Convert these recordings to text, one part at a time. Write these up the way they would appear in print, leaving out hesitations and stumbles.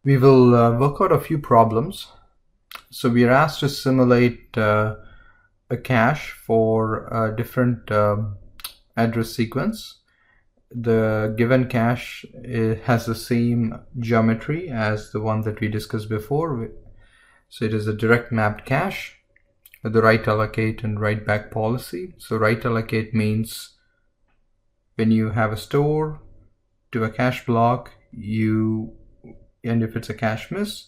We will work out a few problems. So we are asked to simulate a cache for a different address sequence. The given cache has the same geometry as the one that we discussed before. So it is a direct mapped cache with the write allocate and write back policy. So write allocate means when you have a store to a cache block, and if it's a cache miss,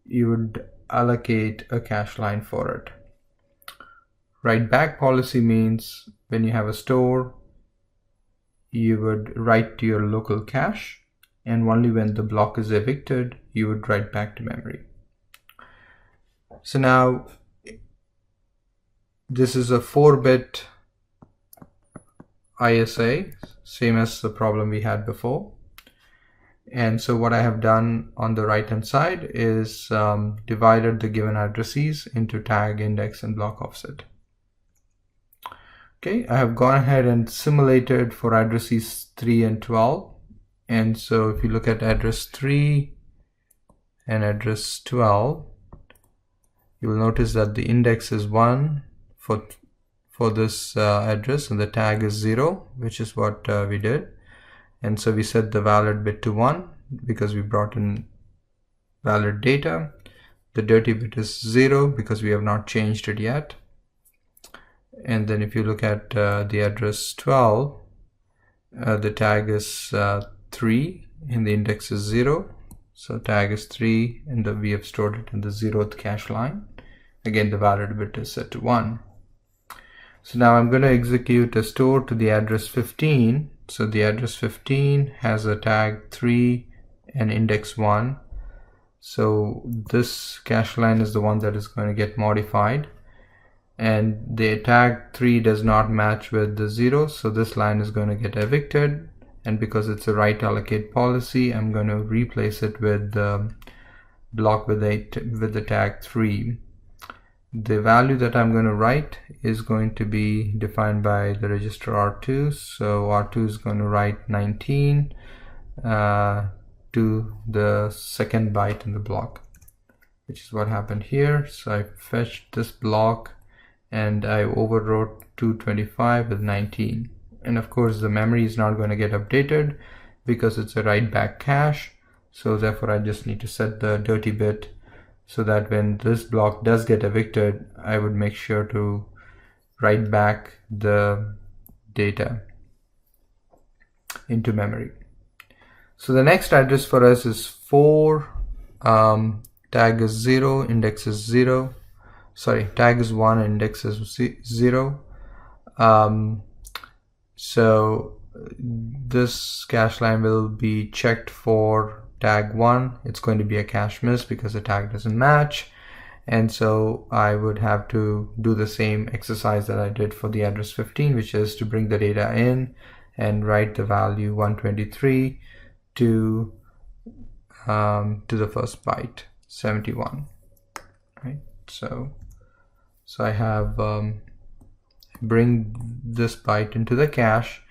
you would allocate a cache line for it. Write back policy means when you have a store, you would write to your local cache, and only when the block is evicted, you would write back to memory. So now this is a 4-bit ISA, same as the problem we had before. And so what I have done on the right hand side is divided the given addresses into tag, index, and block offset. Okay, I have gone ahead and simulated for addresses 3 and 12. And so if you look at address 3 and address 12, you will notice that the index is 1 for this address, and the tag is 0, which is what we did. And so we set the valid bit to 1 because we brought in valid data. The dirty bit is 0 because we have not changed it yet. And then if you look at the address 12, the tag is 3 and the index is 0. So tag is 3 and we have stored it in the 0th cache line. Again, the valid bit is set to 1. So now I'm going to execute a store to the address 15. So the address 15 has a tag 3 and index 1. So this cache line is the one that is going to get modified. And the tag 3 does not match with the 0. So this line is going to get evicted. And because it's a write allocate policy, I'm going to replace it with the block with the tag 3. The value that I'm going to write is going to be defined by the register R2. So R2 is going to write 19 to the second byte in the block, which is what happened here. So I fetched this block and I overwrote 225 with 19. And of course the memory is not going to get updated because it's a write back cache. So therefore I just need to set the dirty bit so that when this block does get evicted, I would make sure to write back the data into memory. So the next address for us is 4, tag is 0, index is 0. Sorry, tag is 1, index is 0. So this cache line will be checked for tag 1. It's going to be a cache miss because the tag doesn't match. And so I would have to do the same exercise that I did for the address 15, which is to bring the data in and write the value 123 to the first byte, 71. Right. So I have bring this byte into the cache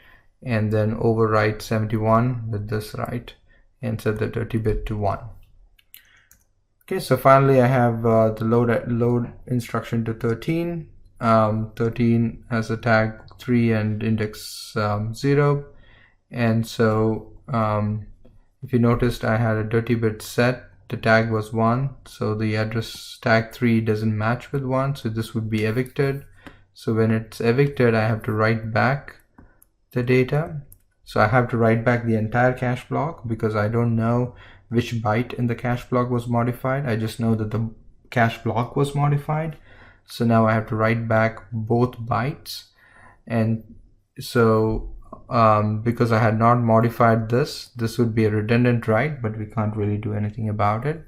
and then overwrite 71 with this write and set the dirty bit to 1. Okay, so finally I have the load instruction to 13. 13 has a tag 3 and index 0. And so if you noticed, I had a dirty bit set. The tag was 1, so the address tag 3 doesn't match with 1, so this would be evicted. So when it's evicted, I have to write back the data. So I have to write back the entire cache block because I don't know which byte in the cache block was modified. I just know that the cache block was modified. So now I have to write back both bytes. And so because I had not modified this would be a redundant write, but we can't really do anything about it.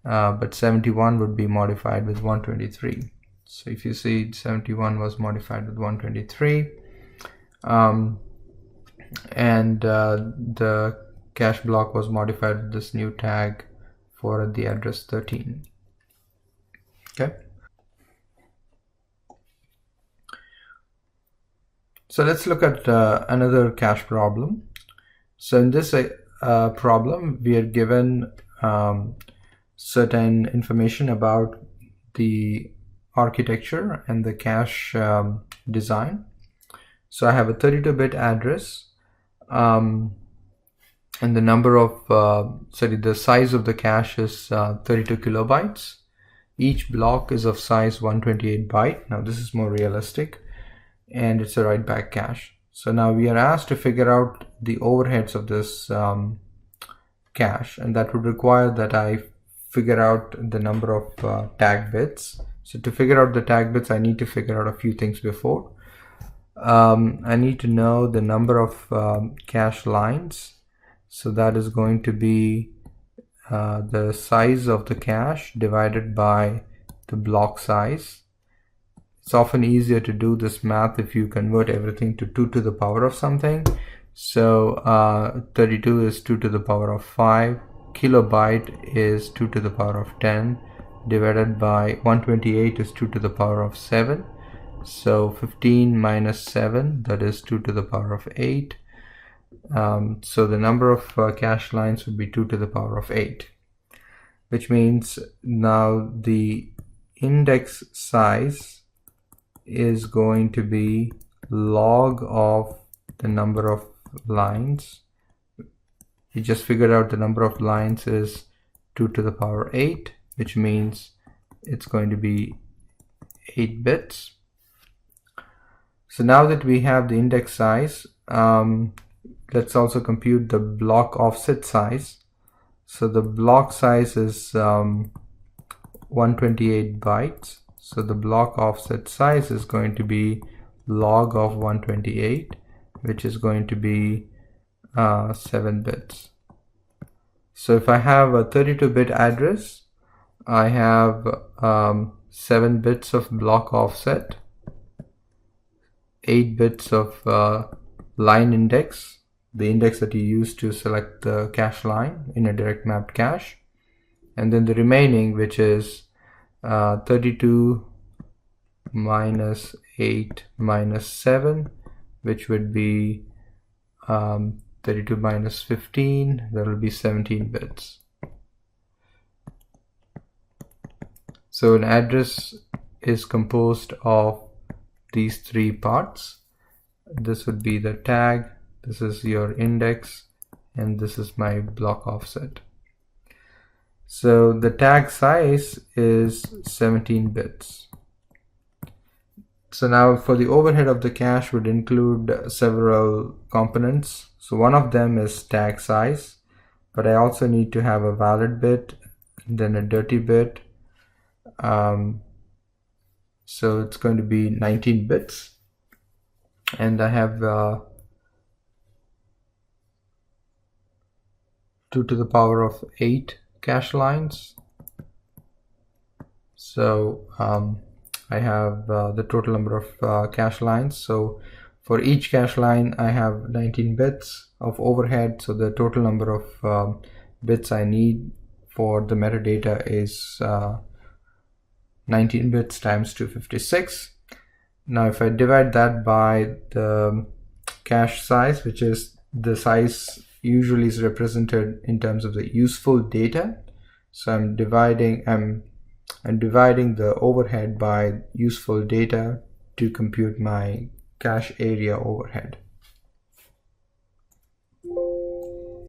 But 71 would be modified with 123. So if you see, 71 was modified with 123. And the cache block was modified with this new tag for the address 13. Okay. So let's look at another cache problem. So in this problem, we are given certain information about the architecture and the cache design. So I have a 32-bit address, and the number of the size of the cache is 32 kilobytes. Each block is of size 128 byte. Now this is more realistic, and it's a write back cache. So now we are asked to figure out the overheads of this cache, and that would require that I figure out the number of tag bits. So to figure out the tag bits, I need to figure out a few things before. I need to know the number of cache lines. So that is going to be the size of the cache divided by the block size. It's often easier to do this math if you convert everything to 2 to the power of something. So 32 is 2 to the power of 5. Kilobyte is 2 to the power of 10 divided by 128 is 2 to the power of 7. So 15 minus 7, that is 2 to the power of 8. So the number of cache lines would be 2 to the power of 8, which means now the index size is going to be log of the number of lines. You just figured out the number of lines is 2 to the power 8, which means it's going to be 8 bits. So now that we have the index size, let's also compute the block offset size. So the block size is 128 bytes. So the block offset size is going to be log of 128, which is going to be 7 bits. So if I have a 32-bit address, I have 7 bits of block offset, 8 bits of line index, the index that you use to select the cache line in a direct mapped cache, and then the remaining, which is 32 minus 8 minus 7, which would be 32 minus 15, that will be 17 bits. So an address is composed of these 3 parts. This would be the tag, this is your index, and this is my block offset. So the tag size is 17 bits. So now for the overhead of the cache would include several components. So one of them is tag size, but I also need to have a valid bit, then a dirty bit. So it's going to be 19 bits, and I have 2 to the power of 8 cache lines. So I have the total number of cache lines. So for each cache line I have 19 bits of overhead, so the total number of bits I need for the metadata is 19 bits times 256. Now if I divide that by the cache size, which is the size usually is represented in terms of the useful data, so I'm dividing the overhead by useful data to compute my cache area overhead.